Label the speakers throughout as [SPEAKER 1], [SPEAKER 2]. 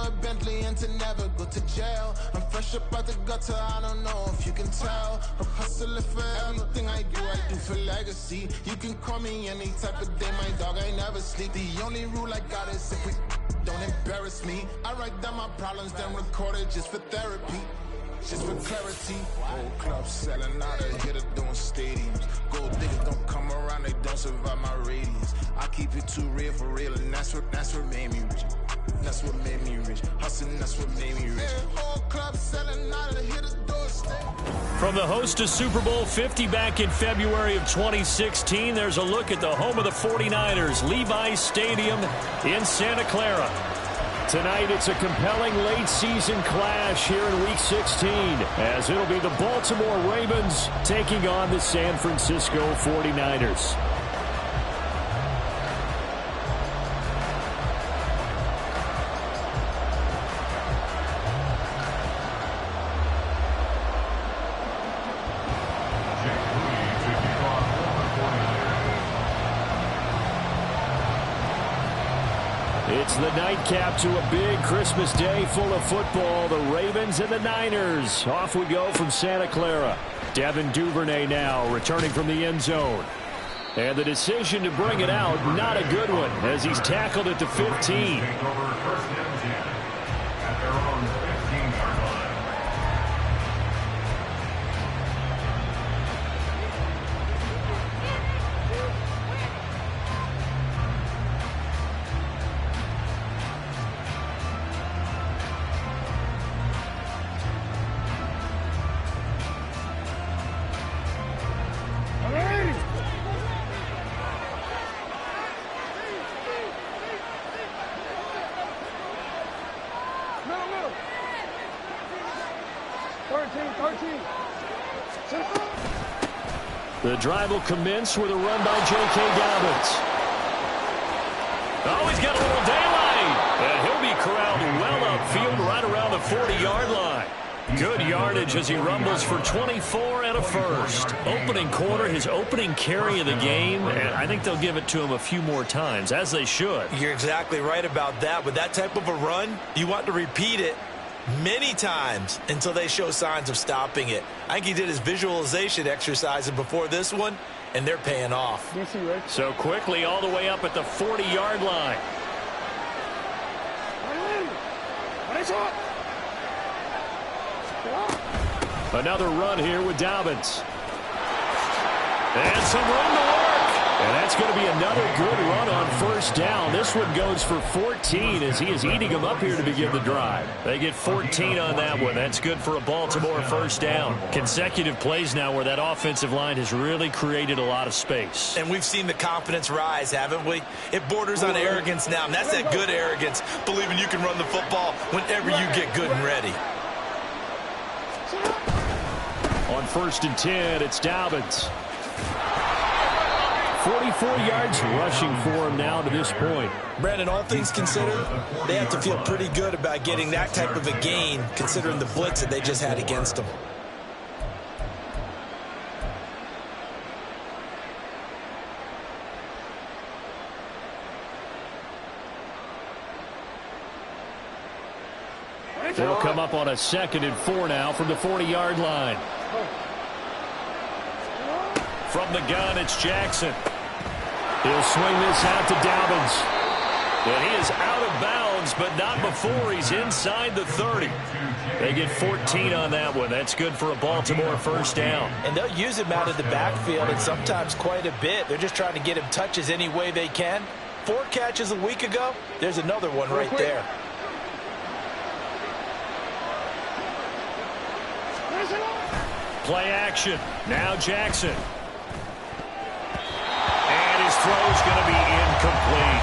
[SPEAKER 1] a Bentley and to never go to jail. I'm fresh up out the gutter, I don't know if you can tell. I'm hustling for everything I do for legacy. You can call me any type of day, my dog, I never sleep. The only rule I got is if we don't embarrass me. I write down my problems, then record it just for therapy. Just for clarity, old clubs selling out of hitter doing stadiums. Gold diggers don't come around, they don't survive my radius. I keep it too real for real, and that's what made me rich. That's what made me rich. Hustling, that's what made me rich. Old clubs selling out of hitters doing stadiums.
[SPEAKER 2] From the host to Super Bowl 50 back in February of 2016, there's a look at the home of the 49ers, Levi's Stadium in Santa Clara. Tonight, it's a compelling late-season clash here in Week 16, as it'll be the Baltimore Ravens taking on the San Francisco 49ers. It's the nightcap to a big Christmas day full of football. The Ravens and the Niners. Off we go from Santa Clara. Devin Duvernay now returning from the end zone. And the decision to bring it out, not a good one, as he's tackled at the 15. The drive will commence with a run by J.K. Dobbins. Oh, he's got a little daylight. And he'll be corralled well upfield right around the 40-yard line. Good yardage as he rumbles for 24 and a first. Opening quarter, his opening carry of the game, and I think they'll give it to him a few more times, as they should.
[SPEAKER 3] You're exactly right about that. With that type of a run, you want to repeat it many times until they show signs of stopping it. I think he did his visualization exercises before this one, and they're paying off.
[SPEAKER 2] So quickly all the way up at the 40-yard line. Another run here with Dobbins. And some room to work. And that's going to be another good run on first down. This one goes for 14 as he is eating them up here to begin the drive. They get 14 on that one. That's good for a Baltimore first down. Consecutive plays now where that offensive line has really created a lot of space.
[SPEAKER 3] And we've seen the confidence rise, haven't we? It borders on arrogance now, and that's that good arrogance, believing you can run the football whenever you get good and ready.
[SPEAKER 2] On 1st and 10, it's Dobbins. 44 yards rushing for him now to this point.
[SPEAKER 3] Brandon, all things considered, they have to feel pretty good about getting that type of a gain, considering the blitz that they just had against them.
[SPEAKER 2] They'll come up on a 2nd and 4 now from the 40-yard line. From the gun, it's Jackson. He'll swing this out to Dobbins. And he is out of bounds, but not before he's inside the 30. They get 14 on that one. That's good for a Baltimore first down.
[SPEAKER 3] And they'll use him out of the backfield, and sometimes quite a bit. They're just trying to get him touches any way they can. 4 catches a week ago. There's another one right there.
[SPEAKER 2] Play action. Now Jackson. And his throw's going to be incomplete.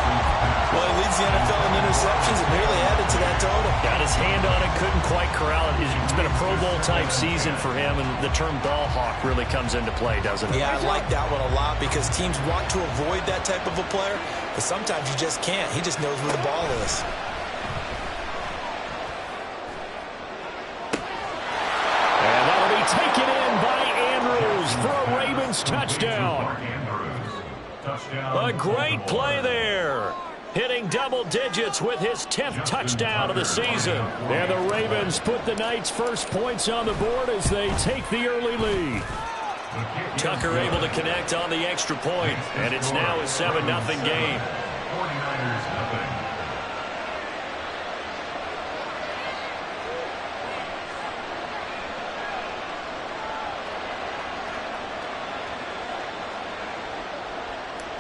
[SPEAKER 3] Well, he leads the NFL in interceptions and nearly added to that total.
[SPEAKER 2] Got his hand on it, couldn't quite corral it. It's been a Pro Bowl-type season for him, and the term ball hawk really comes into play, doesn't it?
[SPEAKER 3] Yeah, I like that one a lot because teams want to avoid that type of a player, but sometimes you just can't. He just knows where the ball is.
[SPEAKER 2] And that'll be taken in by Andrews for a Ravens touchdown. A great play there. hitting double digits with his 10th touchdown of the season. And the Ravens put the Knights' first points on the board as they take the early lead. Tucker able to connect on the extra point, and it's now a 7-0 game.
[SPEAKER 4] 49ers nothing.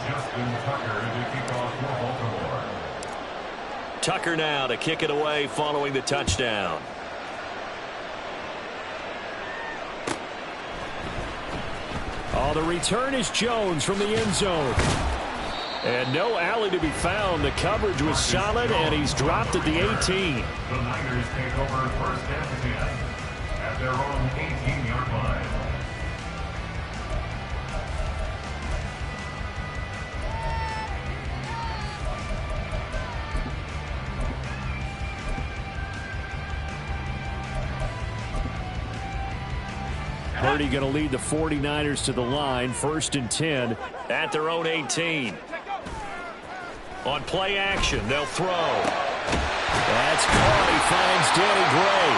[SPEAKER 4] Justin Tucker to kick off for Baltimore.
[SPEAKER 2] Tucker now to kick it away following the touchdown. Oh, the return is Jones from the end zone. And no alley to be found. The coverage was solid, and he's dropped at the 18.
[SPEAKER 4] The Niners take over first and 10 at their own 18-yard line.
[SPEAKER 2] Purdy going to lead the 49ers to the line, first and 10 at their own 18. On play action, they'll throw. That's caught. He finds Danny Gray.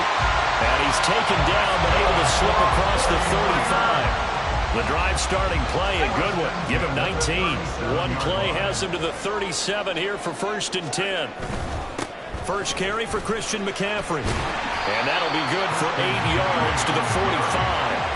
[SPEAKER 2] And he's taken down, but able to slip across the 35. The drive starting play, a good one. Give him 19. One play has him to the 37 here for first and 10. First carry for Christian McCaffrey. And that'll be good for 8 yards to the 45.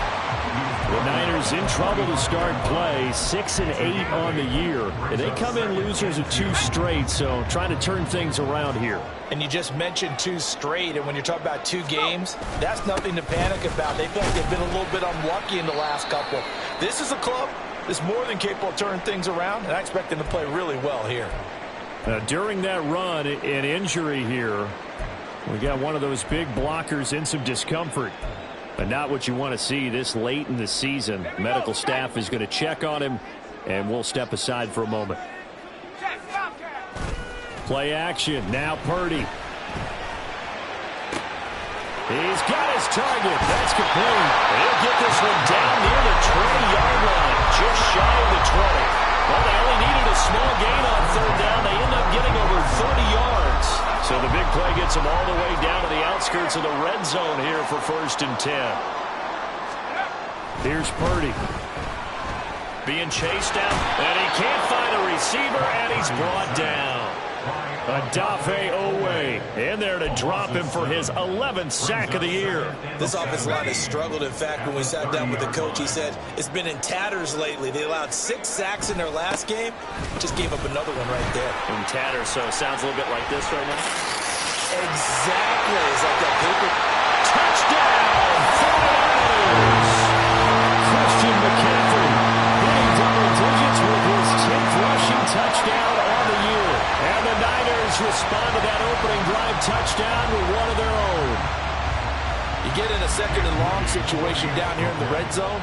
[SPEAKER 2] The Niners in trouble to start play, 6-8 on the year. And they come in losers of 2 straight, so trying to turn things around here.
[SPEAKER 3] And you just mentioned 2 straight, and when you're talking about 2 games, that's nothing to panic about. They feel like they've been a little bit unlucky in the last couple. This is a club that's more than capable of turning things around, and I expect them to play really well here.
[SPEAKER 2] During that run, an injury here. We got one of those big blockers in some discomfort. But not what you want to see this late in the season. Medical staff is going to check on him, and we'll step aside for a moment. Play action. Now Purdy. He's got his target. That's complete. He'll get this one down near the 20-yard line. Just shy of the 20. Well, they only needed a small gain on third down. They end up getting over 30 yards. So the big play gets them all the way down to the outskirts of the red zone here for first and 10. Here's Purdy. Being chased out, and he can't find a receiver, and he's brought down. Odafe Owe in there to drop him for his 11th sack of the year.
[SPEAKER 3] This offensive line has struggled. In fact, when we sat down with the coach, he said it's been in tatters lately. They allowed 6 sacks in their last game. Just gave up another one right there.
[SPEAKER 2] In tatters, so it sounds a little bit like this right now.
[SPEAKER 3] Exactly. It's like that paper.
[SPEAKER 2] Touchdown, 49ers! Christian McCaffrey hitting double digits with his 10th rushing touchdown on the year. And the Niners respond to that opening drive touchdown with one of their own.
[SPEAKER 3] You get in a second and long situation down here in the red zone,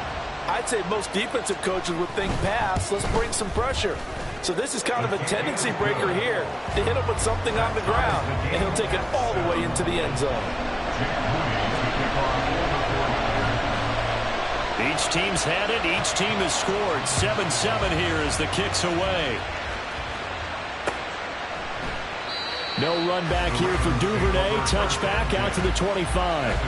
[SPEAKER 3] I'd say most defensive coaches would think pass, let's bring some pressure. So this is kind of a tendency breaker here to hit him with something on the ground, and he'll take it all the way into the end zone.
[SPEAKER 2] Each team's had it. Each team has scored. 7-7 here as the kick's away. No run back here for Duvernay. Touchback out to the 25.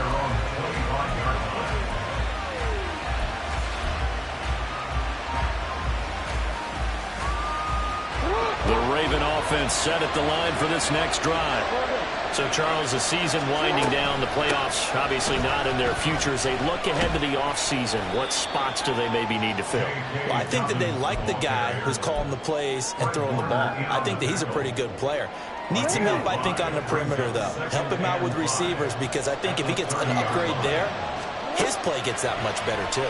[SPEAKER 2] The Raven offense set at the line for this next drive. So, Charles, the season winding down, the playoffs obviously not in their future. As they look ahead to the offseason, what spots do they maybe need to fill?
[SPEAKER 3] Well, I think that they like the guy who's calling the plays and throwing the ball. I think that he's a pretty good player. Needs some help, I think, on the perimeter, though. Help him out with receivers, because I think if he gets an upgrade there, his play gets that much better, too.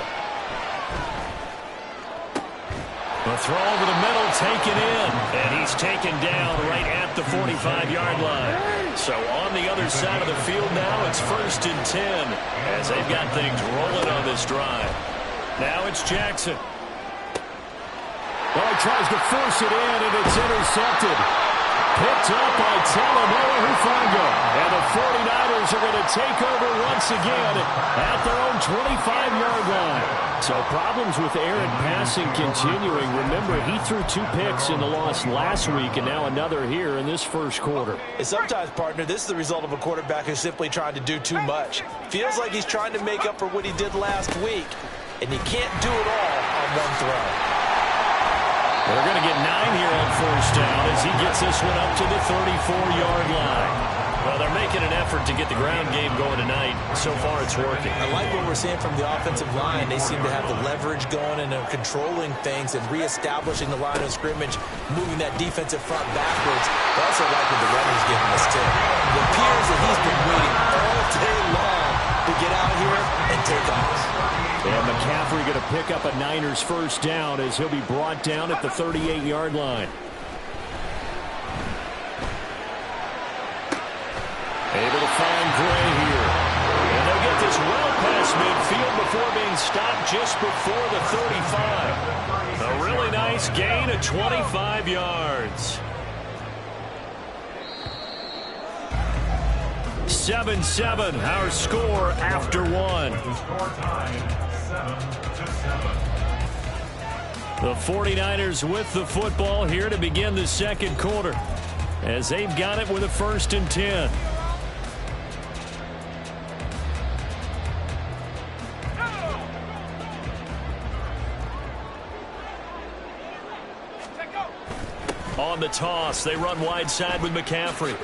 [SPEAKER 2] The throw over the middle, taken in, and he's taken down right at the 45-yard line. So on the other side of the field now, it's first and 10 as they've got things rolling on this drive. Now it's Jackson. Well, he tries to force it in, and it's intercepted. picked up by Talanoa Hufanga. And the 49ers are going to take over once again at their own 25-yard line. So problems with errant passing continuing. Remember, he threw 2 picks in the loss last week and now another here in this first quarter.
[SPEAKER 3] And sometimes, partner, this is the result of a quarterback who's simply trying to do too much. Feels like he's trying to make up for what he did last week, and you can't do it all on one throw.
[SPEAKER 2] They're going to get 9 here on first down as he gets this one up to the 34-yard line. Well, they're making an effort to get the ground game going tonight. So far, it's working. I like what we're seeing from the offensive line. They seem to have the leverage going and they're controlling things and reestablishing the line of scrimmage, moving that defensive front backwards. I also like what the runner's giving us, too. It appears that he's been waiting all day long to get out here and take off. And McCaffrey going to pick up a Niners first down as he'll be brought down at the 38-yard line. Able to find Gray here. And they'll get this well past midfield before being stopped just before the 35. A really nice gain of 25 yards. 7-7, our score after one.
[SPEAKER 4] The score tied 7-7.
[SPEAKER 2] The 49ers with the football here to begin the second quarter as they've got it with a 1st and 10. On the toss, they run wide side with McCaffrey.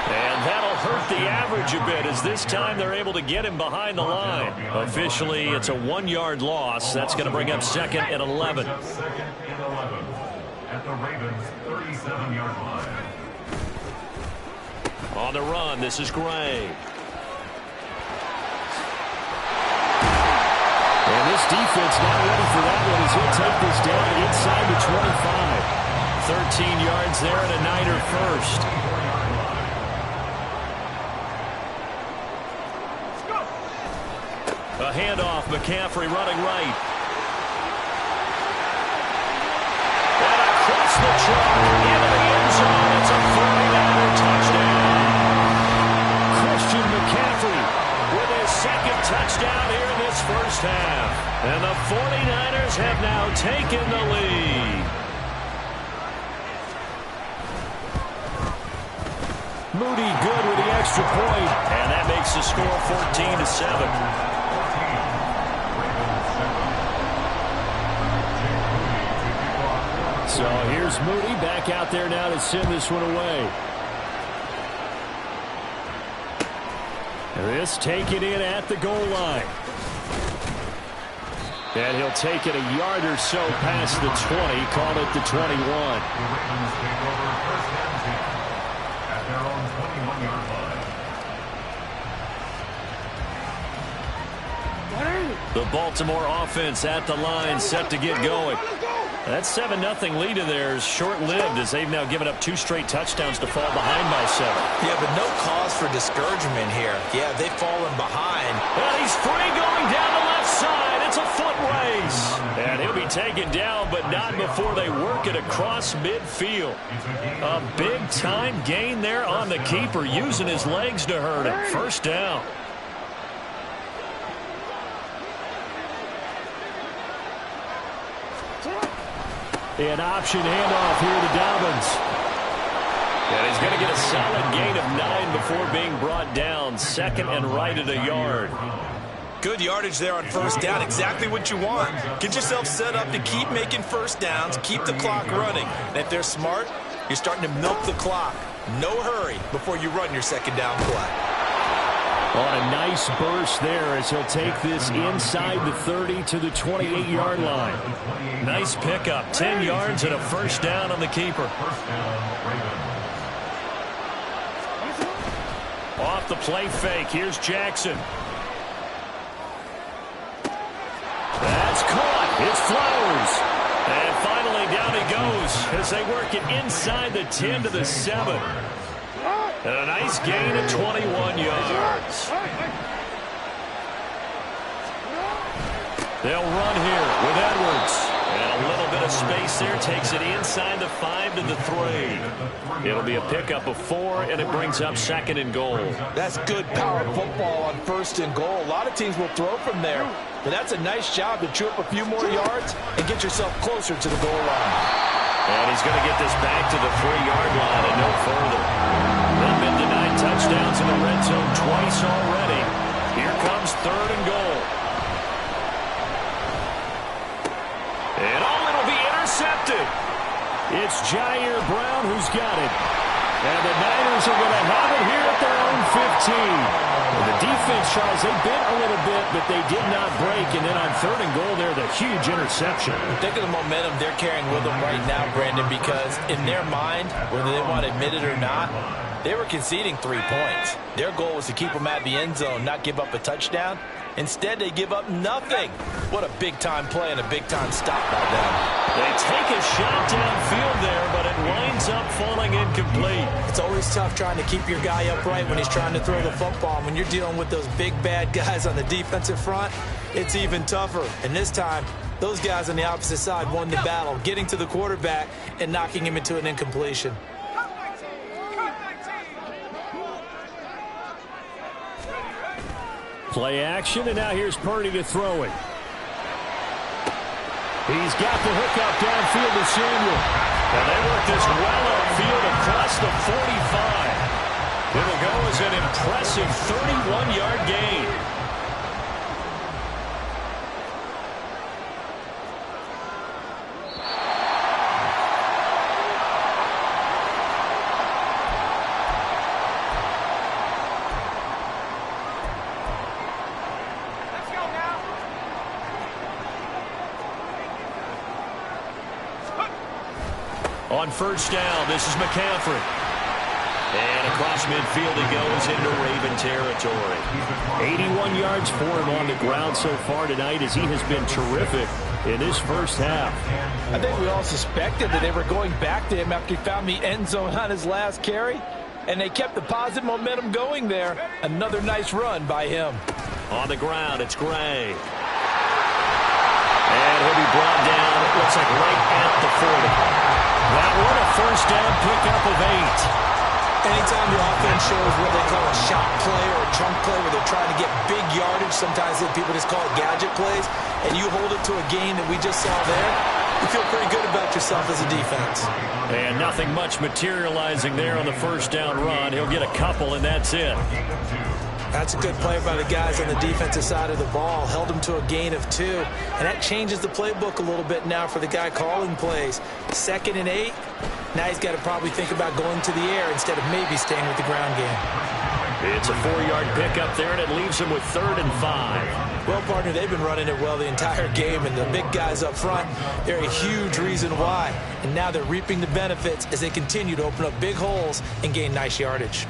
[SPEAKER 2] And that'll hurt the average a bit as this time they're able to get him behind the line. Officially, it's a 1-yard loss. That's going to bring up 2nd and 11.
[SPEAKER 4] Second and 11 at the Ravens' 37-yard line.
[SPEAKER 2] On the run, this is Gray. And this defense not ready for that one as he'll take this down inside the 25. 13 yards there and a Niner first. A handoff, McCaffrey running right. And across the truck into the end zone. It's a 49er touchdown. Christian McCaffrey with his 2nd touchdown here in this first half. And the 49ers have now taken the lead. Moody good with the extra point, and that makes the score 14-7. So here's Moody back out there now to send this one away. This taken in at the goal line. And he'll take it a yard or so past the 20, call it the 21.
[SPEAKER 4] The Ravens take over 1st and 10 at their own 21-yard line.
[SPEAKER 2] The Baltimore offense at the line, set to get going. That 7-0 lead of theirs short-lived as they've now given up 2 straight touchdowns to fall behind by 7.
[SPEAKER 3] Yeah, but no cause for discouragement here. Yeah, they've fallen behind.
[SPEAKER 2] And he's free going down the left side. It's a foot race. And he'll be taken down, but not before they work it across midfield. A big-time gain there on the keeper, using his legs to hurt him. First down. An option handoff here to Dobbins. And he's going to get a solid gain of 9 before being brought down. 2nd and right at a yard.
[SPEAKER 3] Good yardage there on first down. Exactly what you want. Get yourself set up to keep making first downs, keep the clock running. And if they're smart, you're starting to milk the clock. No hurry before you run your 2nd down play.
[SPEAKER 2] On a nice burst there as he'll take this inside the 30 to the 28-yard line. Nice pickup. 10 yards and a first down on the keeper. Off the play fake. Here's Jackson. That's caught. It's Flowers. And finally down he goes as they work it inside the 10 to the 7. And a nice gain of 21 yards. They'll run here with Edwards. And a little bit bit of space there. Takes it inside the 5 to the 3. It'll be a pickup of 4, and it brings up 2nd and goal.
[SPEAKER 3] That's good power football on 1st and goal. A lot of teams will throw from there, but that's a nice job to chew up a few more yards and get yourself closer to the goal line.
[SPEAKER 2] And he's going to get this back to the 3-yard line and no further. They've been denied touchdowns in the red zone twice already. Here comes 3rd and goal. And it'll be intercepted. It's Jair Brown who's got it. And the Niners are going to have it here at their own 15. And the defense, Charles, they bit a little bit, but they did not break. And then on 3rd and goal there, the huge interception.
[SPEAKER 3] Think of the momentum they're carrying with them right now, Brandon, because in their mind, whether they want to admit it or not, they were conceding 3 points. Their goal was to keep them at the end zone, not give up a touchdown. Instead, they give up nothing. What a big-time play and a big-time stop by them.
[SPEAKER 2] They take a shot downfield there, but it winds up falling incomplete.
[SPEAKER 3] It's always tough trying to keep your guy upright when he's trying to throw the football. And when you're dealing with those big, bad guys on the defensive front, it's even tougher. And this time, those guys on the opposite side won the battle, getting to the quarterback and knocking him into an incompletion.
[SPEAKER 2] Play action, and now here's Purdy to throw it. He's got the hook up downfield to Samuel. And they work this well upfield across the 45. It'll go as an impressive 31-yard gain. On 1st down, this is McCaffrey. And across midfield he goes into Raven territory. 81 yards for him on the ground so far tonight as he has been terrific in this first half.
[SPEAKER 3] I think we all suspected that they were going back to him after he found the end zone on his last carry. And they kept the positive momentum going there. Another nice run by him.
[SPEAKER 2] On the ground, it's Gray. And he'll be brought down, it looks like right at the 40. That one a 1st down pickup of 8.
[SPEAKER 3] Anytime the offense shows what they call a shot play or a chunk play where they're trying to get big yardage, sometimes people just call it gadget plays, and you hold it to a gain that we just saw there, you feel pretty good about yourself as a defense.
[SPEAKER 2] And nothing much materializing there on the 1st down run. He'll get a couple, and that's it.
[SPEAKER 3] That's a good play by the guys on the defensive side of the ball. Held him to a gain of 2. And that changes the playbook a little bit now for the guy calling plays. 2nd and 8. Now he's got to probably think about going to the air instead of maybe staying with the ground game.
[SPEAKER 2] It's a 4-yard pickup there, and it leaves him with 3rd and 5.
[SPEAKER 3] Well, partner, they've been running it well the entire game, and the big guys up front, they're a huge reason why. And now they're reaping the benefits as they continue to open up big holes and gain nice yardage.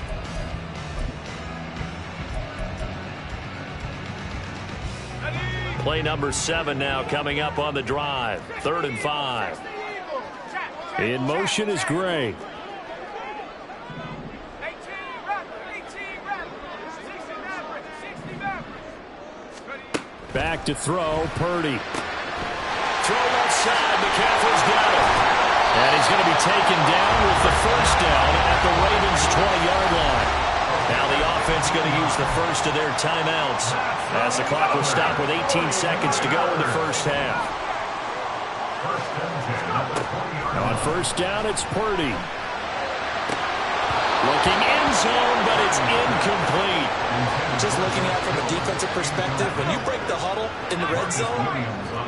[SPEAKER 2] Play number 7 now coming up on the drive. 3rd and 5. In motion is Gray. Back to throw, Purdy. Throw left side, McCaffrey's got it. And he's going to be taken down with the 1st down at the Ravens' 20-yard line. Now the offense going to use the first of their timeouts as the clock will stop with 18 seconds to go in the first half. Now on 1st down, it's Purdy. Looking end zone, but it's incomplete.
[SPEAKER 3] Just looking at it from a defensive perspective, when you break the huddle in the red zone,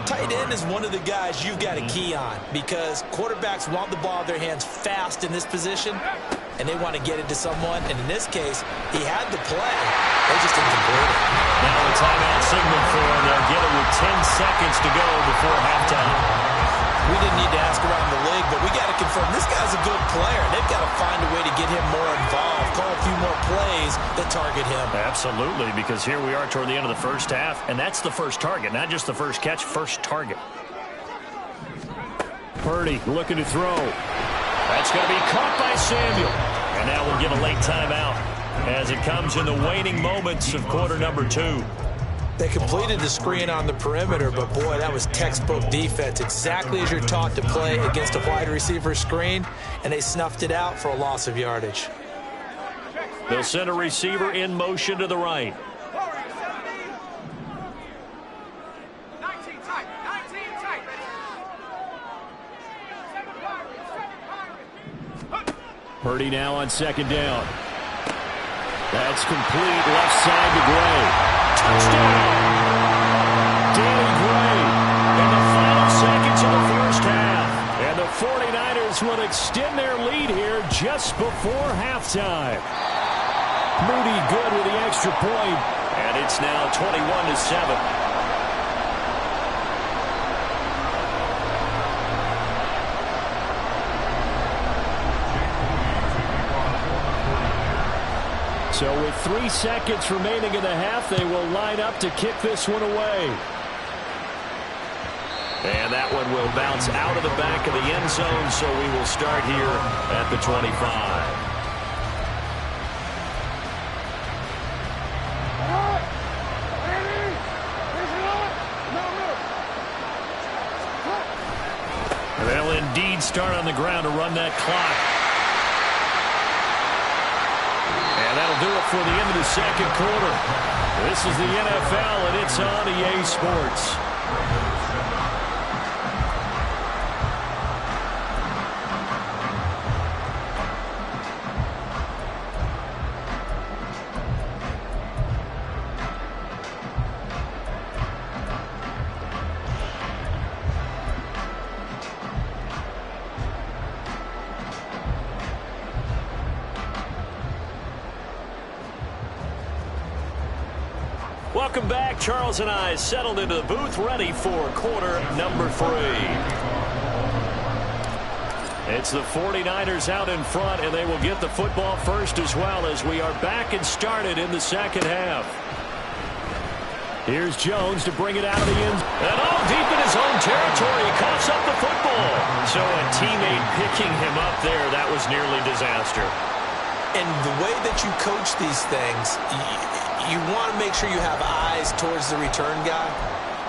[SPEAKER 3] tight end is one of the guys you've got a key on because quarterbacks want the ball in their hands fast in this position, and they want to get it to someone. And in this case, he had the play. They just didn't complete it.
[SPEAKER 2] Now a timeout signal for him. They'll get it with 10 seconds to go before halftime.
[SPEAKER 3] We didn't need to ask around the league, but we got to confirm this guy's a good player. They've got to find a way to get him more involved, call a few more plays that target him.
[SPEAKER 2] Absolutely, because here we are toward the end of the first half, and that's the first target, not just the first catch, first target. Purdy looking to throw. That's going to be caught by Samuel. And now we'll get a late timeout as it comes in the waning moments of quarter number 2.
[SPEAKER 3] They completed the screen on the perimeter, but boy, that was textbook defense. Exactly as you're taught to play against a wide receiver screen, and they snuffed it out for a loss of yardage.
[SPEAKER 2] They'll send a receiver in motion to the right. Purdy now on second down. That's complete, left side to Gray. Touchdown! Danny Gray in the final seconds of the first half. And the 49ers will extend their lead here just before halftime. Moody good with the extra point. And it's now 21-7. So with 3 seconds remaining in the half, they will line up to kick this one away. And that one will bounce out of the back of the end zone, so we will start here at the 25. They'll indeed start on the ground to run that clock. That'll do it for the end of the second quarter. This is the NFL, and it's on EA Sports. Welcome back. Charles and I settled into the booth, ready for quarter number 3. It's the 49ers out in front, and they will get the football first as well as we are back and started in the second half. Here's Jones to bring it out of the end. And all deep in his own territory, he coughs up the football. So a teammate picking him up there, that was nearly disaster.
[SPEAKER 3] And the way that you coach these things, you want to make sure you have eyes towards the return guy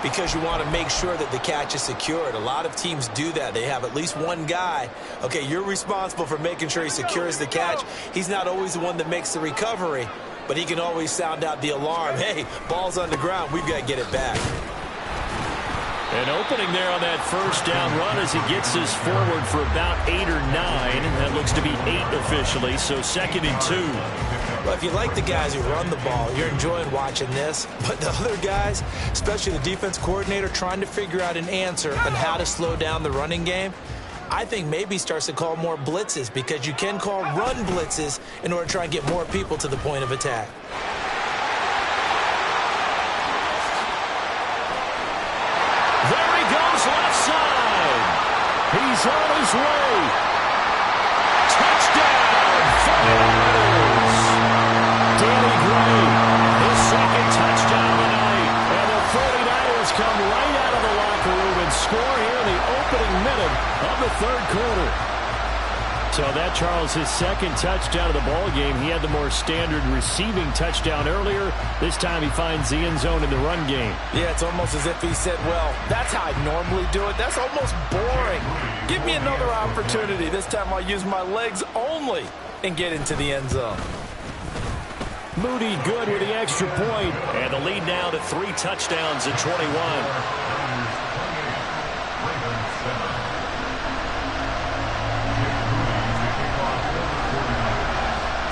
[SPEAKER 3] because you want to make sure that the catch is secured. A lot of teams do that. They have at least one guy. Okay, you're responsible for making sure he secures the catch. He's not always the one that makes the recovery, but he can always sound out the alarm. Hey, ball's on the ground. We've got to get it back.
[SPEAKER 2] An opening there on that first down run as he gets this forward for about 8 or 9. That looks to be 8 officially, so 2nd and 2.
[SPEAKER 3] Well, if you like the guys who run the ball, you're enjoying watching this. But the other guys, especially the defense coordinator, trying to figure out an answer on how to slow down the running game, I think maybe starts to call more blitzes because you can call run blitzes in order to try and get more people to the point of attack.
[SPEAKER 2] There he goes, left side. He's on his way. Touchdown, 49ers. Danny Gray, his second touchdown of the night. And the 49ers come right out of the locker room and score here in the opening minute of the third quarter. So that, Charles, his second touchdown of the ball game. He had the more standard receiving touchdown earlier. This time he finds the end zone in the run game.
[SPEAKER 5] Yeah, it's almost as if he said, well, that's how I normally do it. That's almost boring. Give me another opportunity. This time I'll use my legs only and get into the end zone.
[SPEAKER 2] Moody good with the extra point. And the lead now to 3 touchdowns at 21.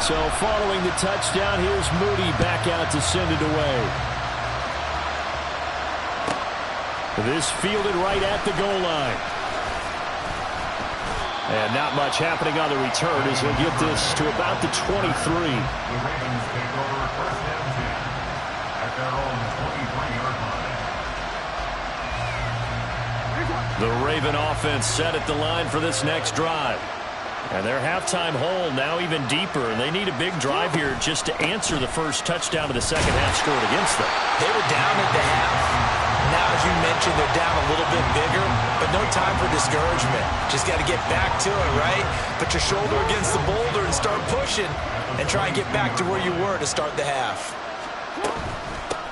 [SPEAKER 2] So following the touchdown, here's Moody back out to send it away. This fielded right at the goal line. And not much happening on the return as he'll get this to about the 23.
[SPEAKER 4] The Ravens take over first and 10 at their own 23-yard line.
[SPEAKER 2] The Raven offense set at the line for this next drive. And their halftime hole now even deeper, and they need a big drive here just to answer the first touchdown of the second half scored against them.
[SPEAKER 3] They were down at the half. Now, as you mentioned, they're down a little bit bigger, but no time for discouragement. Just got to get back to it, right? Put your shoulder against the boulder and start pushing and try and get back to where you were to start the half.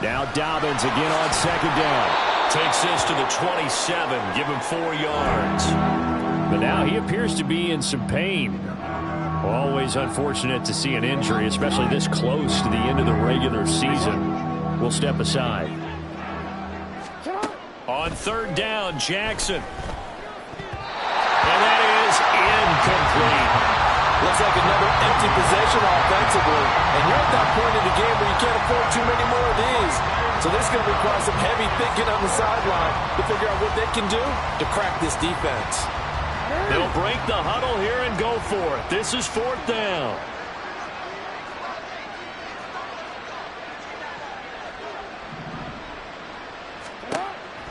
[SPEAKER 2] Now Dobbins again on second down.
[SPEAKER 3] Takes this to the 27. Give him 4 yards.
[SPEAKER 2] But now he appears to be in some pain. Always unfortunate to see an injury, especially this close to the end of the regular season. We'll step aside. On third down, Jackson. And that is incomplete.
[SPEAKER 5] Looks like another empty possession offensively. And you're at that point in the game where you can't afford too many more of these. So this is going to require some heavy thinking on the sideline to figure out what they can do to crack this defense.
[SPEAKER 2] They'll break the huddle here and go for it. This is fourth down.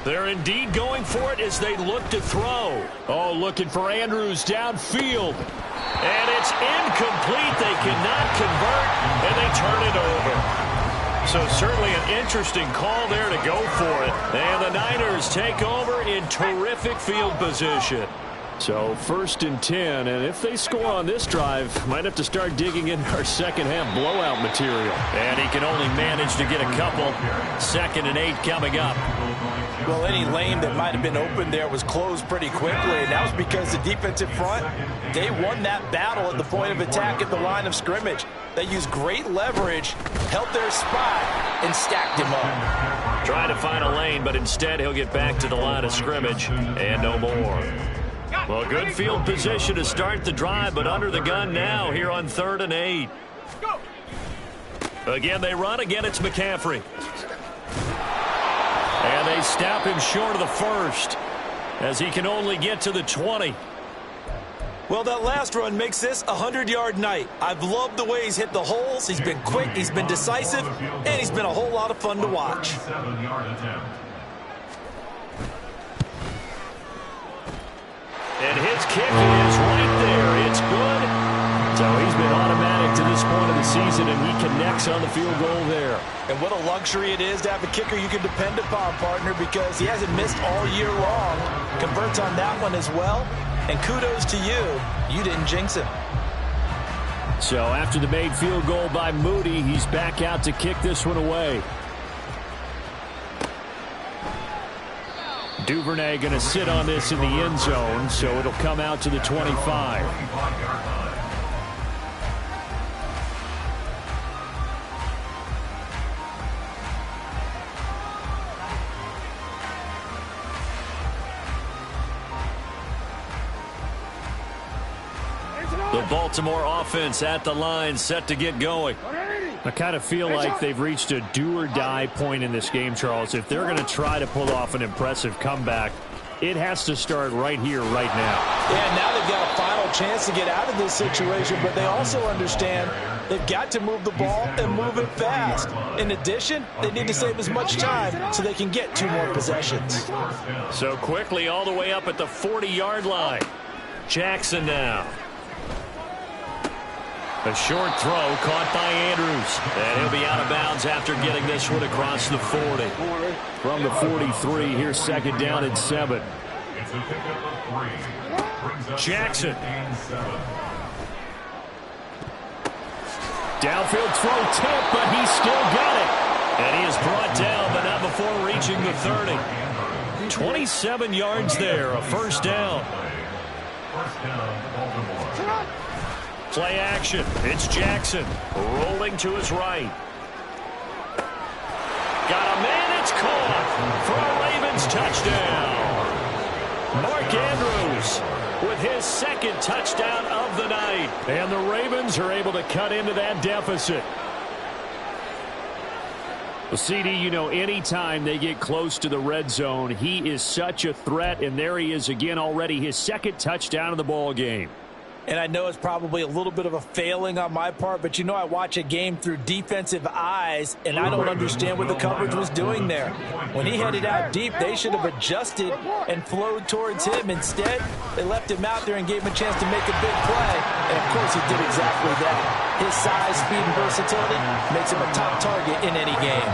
[SPEAKER 2] They're indeed going for it as they look to throw. Oh, looking for Andrews downfield. And it's incomplete. They cannot convert, and they turn it over. So certainly an interesting call there to go for it. And the Niners take over in terrific field position. So 1st and 10, and if they score on this drive, might have to start digging in our second-half blowout material. And he can only manage to get a couple. 2nd and 8 coming up.
[SPEAKER 5] Well, any lane that might have been open there was closed pretty quickly, and that was because the defensive front, they won that battle at the point of attack at the line of scrimmage. They used great leverage, held their spot, and stacked him up.
[SPEAKER 2] Trying to find a lane, but instead he'll get back to the line of scrimmage, and no more. Well, good field position to start the drive, but under the gun now here on 3rd and 8. Again, they run. Again, it's McCaffrey. And they stop him short of the first as he can only get to the 20.
[SPEAKER 3] Well, that last run makes this a 100-yard night. I've loved the way he's hit the holes. He's been quick, he's been decisive, and he's been a whole lot of fun to watch.
[SPEAKER 2] And his kick is right there. It's good. So he's been automatic to this point of the season, and he connects on the field goal there.
[SPEAKER 3] And what a luxury it is to have a kicker you can depend upon, partner, because he hasn't missed all year long. Converts on that one as well. And kudos to you. You didn't jinx him.
[SPEAKER 2] So after the made field goal by Moody, he's back out to kick this one away. Duvernay going to sit on this in the end zone, so it'll come out to the 25. The Baltimore offense at the line, set to get going. I kind of feel like they've reached a do-or-die point in this game, Charles. If they're going to try to pull off an impressive comeback, it has to start right here, right now.
[SPEAKER 5] Yeah, now they've got a final chance to get out of this situation, but they also understand they've got to move the ball and move it fast. In addition, they need to save as much time so they can get 2 more possessions.
[SPEAKER 2] So quickly all the way up at the 40-yard line. Jackson now. A short throw caught by Andrews. And he'll be out of bounds after getting this one across the 40. From the 43, here's 2nd down and 7. Jackson. Downfield throw tip, but he still got it. And he is brought down, but not before reaching the 30. 27 yards there, a 1st down. Play action. It's Jackson rolling to his right. Got a man. It's caught for a Ravens touchdown. Mark Andrews with his 2nd touchdown of the night. And the Ravens are able to cut into that deficit. Well, CD, you know, anytime they get close to the red zone, he is such a threat. And there he is again already, his 2nd touchdown of the ball game.
[SPEAKER 5] And I know it's probably a little bit of a failing on my part, but you know I watch a game through defensive eyes, and I don't understand what the coverage was doing there. When he headed out deep, they should have adjusted and flowed towards him. Instead, they left him out there and gave him a chance to make a big play. And, of course, he did exactly that. His size, speed, and versatility makes him a top target in any game.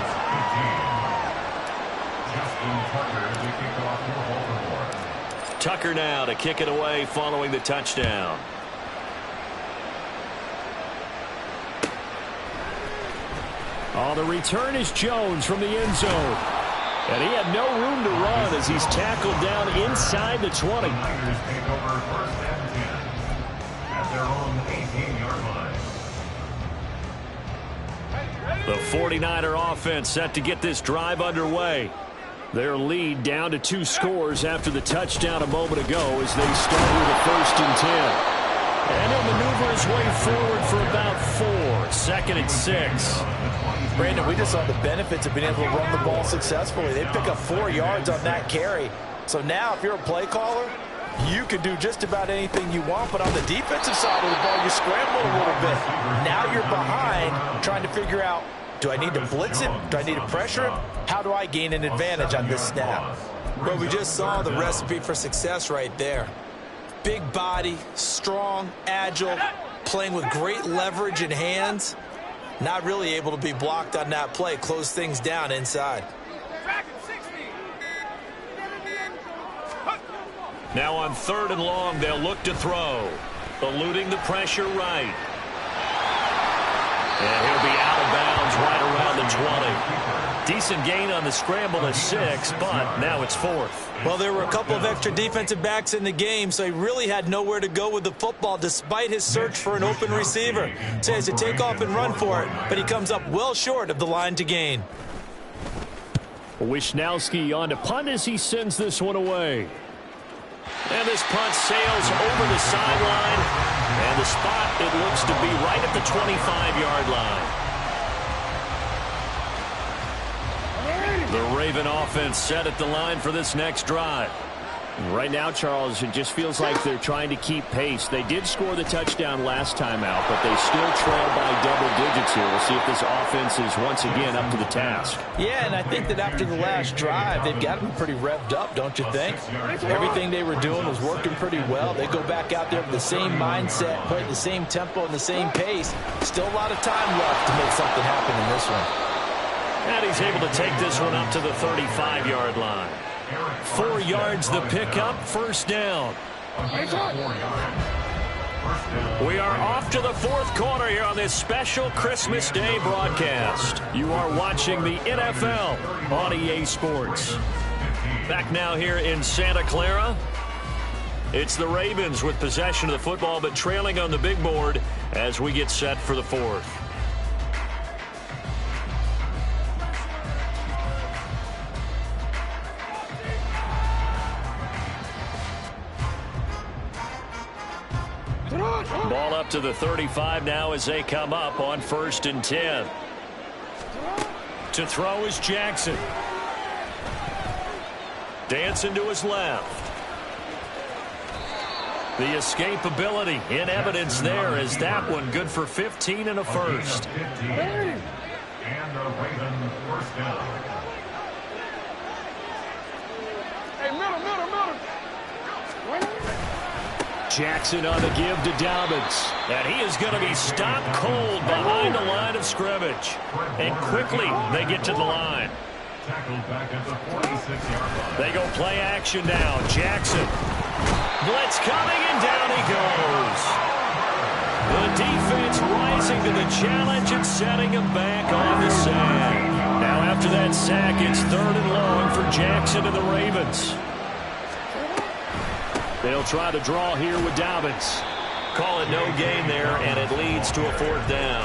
[SPEAKER 2] Tucker now to kick it away following the touchdown. Oh, the return is Jones from the end zone. And he had no room to run as he's tackled down inside the 20.
[SPEAKER 4] Niners take over first and 10 at their own 18-yard line.
[SPEAKER 2] The 49er offense set to get this drive underway. Their lead down to 2 scores after the touchdown a moment ago as they start with a 1st and 10. And he'll maneuver his way forward for about 4. 2nd and 6.
[SPEAKER 5] Brandon, we just saw the benefits of being able to run the ball successfully. They pick up 4 yards on that carry. So now if you're a play caller, you can do just about anything you want. But on the defensive side of the ball, you scramble a little bit. Now you're behind trying to figure out, do I need to blitz it? Do I need to pressure it? How do I gain an advantage on this snap?
[SPEAKER 3] Well, we just saw the recipe for success right there. Big body, strong, agile, playing with great leverage in hands. Not really able to be blocked on that play. Close things down inside.
[SPEAKER 2] Now on 3rd and long, they'll look to throw. Eluding the pressure right. And he'll be out of bounds right around the 20. Decent gain on the scramble to 6, but now it's 4th.
[SPEAKER 3] Well, there were a couple of extra defensive backs in the game, so he really had nowhere to go with the football despite his search for an open receiver. So he has to take off and run for it, but he comes up well short of the line to gain.
[SPEAKER 2] Wisnowski on to punt as he sends this one away. And this punt sails over the sideline, and the spot, it looks to be right at the 25-yard line. The Raven offense set at the line for this next drive. Right now, Charles, it just feels like they're trying to keep pace. They did score the touchdown last time out, but they still trail by double digits here. We'll see if this offense is once again up to the task.
[SPEAKER 5] Yeah, and I think that after the last drive, they've got them pretty revved up, don't you think? Everything they were doing was working pretty well. They go back out there with the same mindset, play at the same tempo and the same pace. Still a lot of time left to make something happen in this one.
[SPEAKER 2] And he's able to take this one up to the 35-yard line. 4 yards the pickup, 1st down. We are off to the 4th quarter here on this special Christmas Day broadcast. You are watching the NFL on EA Sports. Back now here in Santa Clara. It's the Ravens with possession of the football, but trailing on the big board as we get set for the 4th. Ball up to the 35 now as they come up on 1st and 10. To throw is Jackson. Dancing to his left. The escapability in evidence there as that one good for 15 and a 1st.
[SPEAKER 4] And the Raven 1st down.
[SPEAKER 1] Hey, middle.
[SPEAKER 2] Jackson on the give to Dobbins. And he is going to be stopped cold behind the line of scrimmage. And quickly they get to the line.
[SPEAKER 4] Tackled back at the 46-yard line.
[SPEAKER 2] They go play action now. Jackson. Blitz coming and down he goes. The defense rising to the challenge and setting him back on the sack. Now after that sack, it's 3rd and long for Jackson and the Ravens. They'll try to draw here with Dobbins. Call it no gain there, and it leads to a 4th down.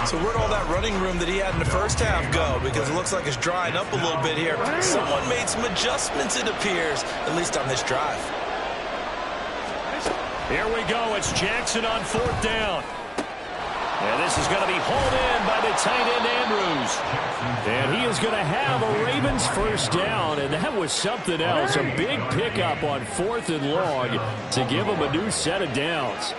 [SPEAKER 3] So where'd all that running room that he had in the first half go? Because it looks like it's drying up a little bit here. Someone made some adjustments, it appears, at least on this drive.
[SPEAKER 2] Here we go. It's Jackson on 4th down. And this is going to be hauled in by the tight end Andrews. And he is going to have a Ravens 1st down. And that was something else. A big pickup on 4th and long to give him a new set of downs.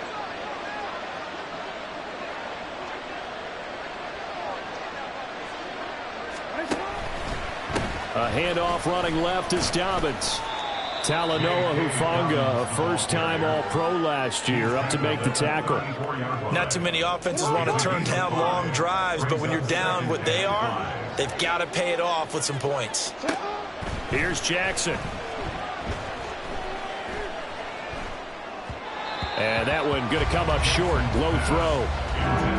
[SPEAKER 2] A handoff running left is Dobbins. Talanoa Hufanga, a first-time All-Pro last year, up to make the tackle.
[SPEAKER 3] Not too many offenses want to turn down long drives, but when you're down what they are, they've got to pay it off with some points.
[SPEAKER 2] Here's Jackson. And that one going to come up short. Low throw.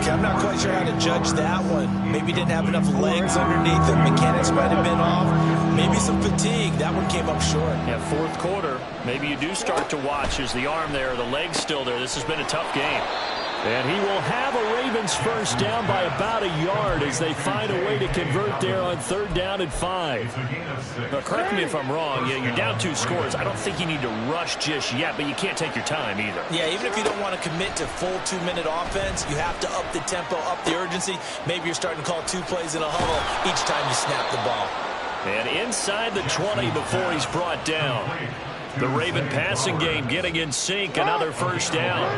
[SPEAKER 5] Okay, I'm not quite sure how to judge that one. Maybe didn't have enough legs underneath him. Mechanics might have been off. Maybe some fatigue. That one came up short.
[SPEAKER 2] Yeah, fourth quarter. Maybe you do start to watch as the arm there, the leg's still there. This has been a tough game. And he will have a Ravens first down by about a yard as they find a way to convert there on 3rd down and 5. Now, correct me if I'm wrong. Yeah, you're down 2 scores. I don't think you need to rush just yet, but you can't take your time either.
[SPEAKER 5] Yeah, even if you don't want to commit to full 2-minute offense, you have to up the tempo, up the urgency. Maybe you're starting to call 2 plays in a huddle each time you snap the ball.
[SPEAKER 2] And inside the 20 before he's brought down. The Raven passing game getting in sync. Another first down.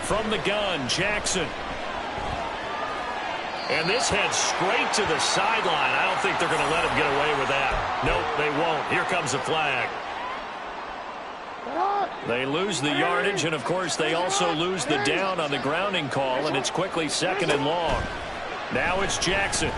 [SPEAKER 2] From the gun, Jackson. And this heads straight to the sideline. I don't think they're going to let him get away with that. Nope, they won't. Here comes a flag. They lose the yardage, and, of course, they also lose the down on the grounding call, and it's quickly 2nd and long. Now it's Jackson.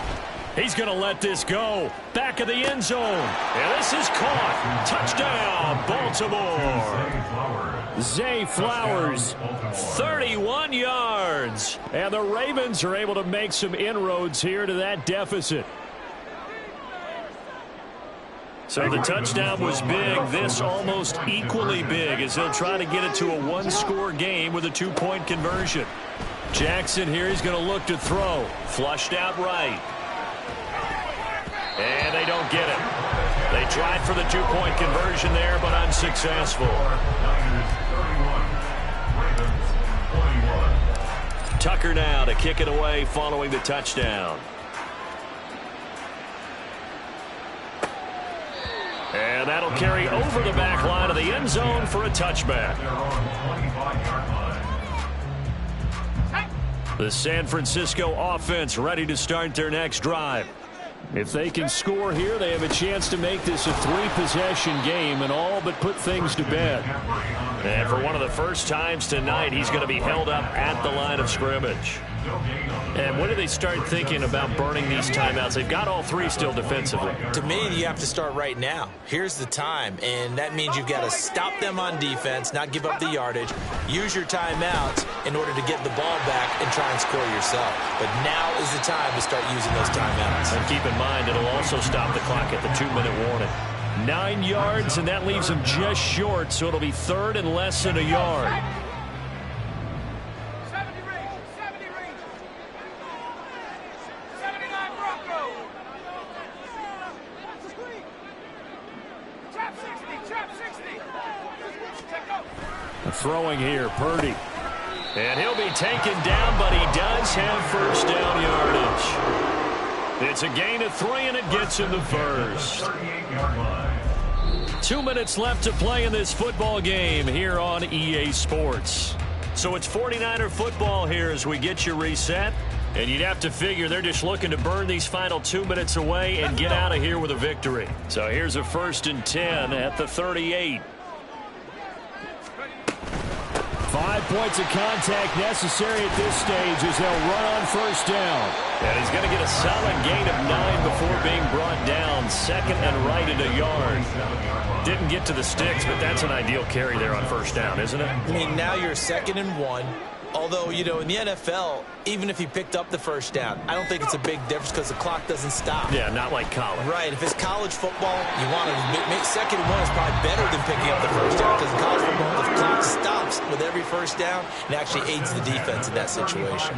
[SPEAKER 2] He's going to let this go. Back of the end zone. And this is caught. Touchdown, Baltimore. Zay Flowers, 31 yards. And the Ravens are able to make some inroads here to that deficit. So the touchdown was big. This almost equally big as they'll try to get it to a 1-score game with a 2-point conversion. Jackson here, he's going to look to throw. Flushed out right. And they don't get it. They tried for the 2-point conversion there, but unsuccessful. Tucker now to kick it away following the touchdown. And that'll carry over the back line of the end zone for a touchback. The San Francisco offense ready to start their next drive. If they can score here, they have a chance to make this a 3-possession game and all but put things to bed. And for one of the first times tonight, he's going to be held up at the line of scrimmage. And when do they start thinking about burning these timeouts? They've got all 3 still defensively.
[SPEAKER 5] To me, you have to start right now. Here's the time, and that means you've got to stop them on defense, not give up the yardage, use your timeouts in order to get the ball back and try and score yourself. But now is the time to start using those timeouts.
[SPEAKER 2] And keep in mind, it'll also stop the clock at the 2-minute warning. 9 yards, and that leaves them just short, so it'll be 3rd and less than a yard. Throwing here, Purdy. And he'll be taken down, but he does have first down yardage. It's a gain of 3, and it gets him the first. 2 minutes left to play in this football game here on EA Sports. So it's 49er football here as we get you reset. And you'd have to figure they're just looking to burn these final 2 minutes away and get out of here with a victory. So here's a 1st and 10 at the 38. 5 points of contact necessary at this stage as they'll run on first down. And he's going to get a solid gain of 9 before being brought down. 2nd and right at a yard. Didn't get to the sticks, but that's an ideal carry there on first down, isn't it?
[SPEAKER 5] I mean, now you're 2nd and 1. Although, you know, in the NFL, even if he picked up the first down, I don't think it's a big difference because the clock doesn't stop.
[SPEAKER 2] Yeah, not like college.
[SPEAKER 5] Right. If it's college football, you want to make 2nd and 1 is probably better than picking up the first down because in college football, the clock stops with every first down and actually aids the defense in that situation.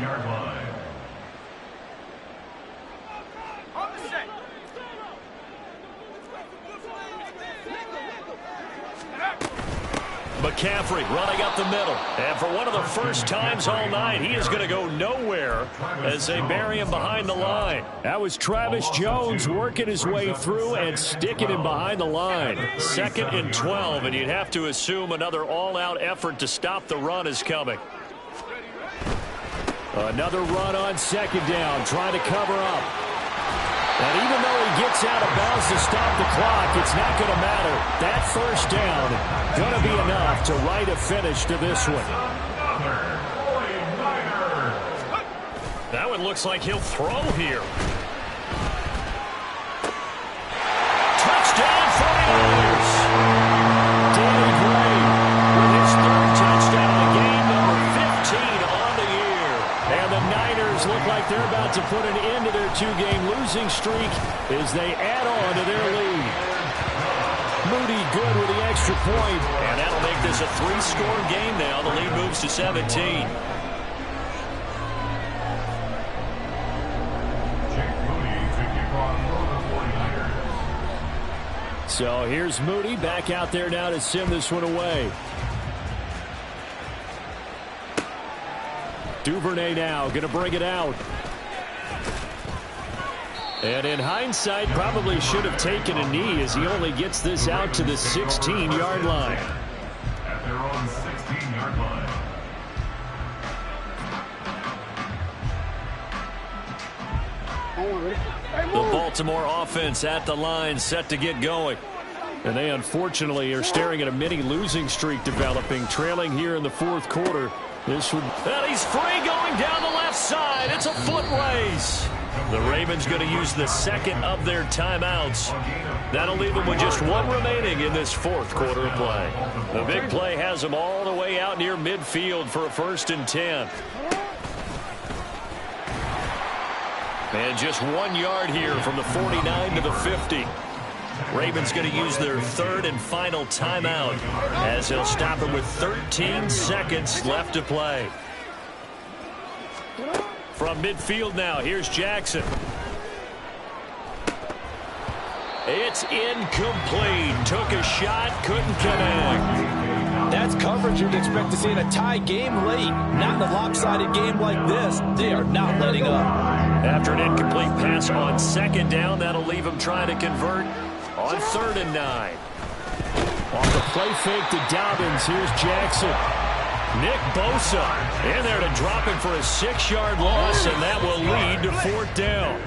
[SPEAKER 2] McCaffrey running up the middle. And for one of the first times all night, he is going to go nowhere as they bury him behind the line. That was Travis Jones working his way through and sticking him behind the line. 2nd and 12, and you'd have to assume another all-out effort to stop the run is coming. Another run on 2nd down, trying to cover up. And even though he gets out of bounds to stop the clock, it's not going to matter. That first down going to be enough to write a finish to this one. That one looks like he'll throw here. Touchdown 49ers. as they add on to their lead. Moody good with the extra point.
[SPEAKER 6] And that'll make this a 3-score game now. The lead moves to 17.
[SPEAKER 2] So here's Moody back out there now to send this one away. Duvernay now going to bring it out. And in hindsight, probably should have taken a knee as he only gets this out to the 16-yard line.
[SPEAKER 4] At their own 16-yard line.
[SPEAKER 6] The Baltimore offense at the line, set to get going.
[SPEAKER 2] And they unfortunately are staring at a mini losing streak developing, trailing here in the fourth quarter. This would...
[SPEAKER 6] And he's free going down the left side. It's a foot race. The Ravens going to use the second of their timeouts. That'll leave them with just one remaining in this fourth quarter of play. The big play has them all the way out near midfield for a 1st and 10. And just 1 yard here from the 49 to the 50. Ravens going to use their third and final timeout as he'll stop it with 13 seconds left to play. From midfield now, here's Jackson. It's incomplete. Took a shot, couldn't connect.
[SPEAKER 5] That's coverage you'd expect to see in a tie game late. Not in a lopsided game like this. They are not letting up.
[SPEAKER 6] After an incomplete pass on 2nd down, that'll leave him trying to convert on 3rd and 9.
[SPEAKER 2] Off the play fake to Dobbins, here's Jackson. Nick Bosa in there to drop him for a 6-yard loss, and that will lead to 4th down.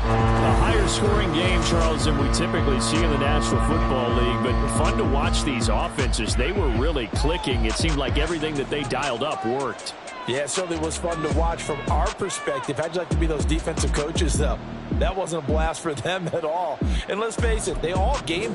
[SPEAKER 2] A higher scoring game, Charles, than we typically see in the National Football League, but fun to watch these offenses. They were really clicking. It seemed like everything that they dialed up worked.
[SPEAKER 5] Yeah, it certainly was fun to watch from our perspective. How'd you like to be those defensive coaches, though? That wasn't a blast for them at all. And let's face it, they all game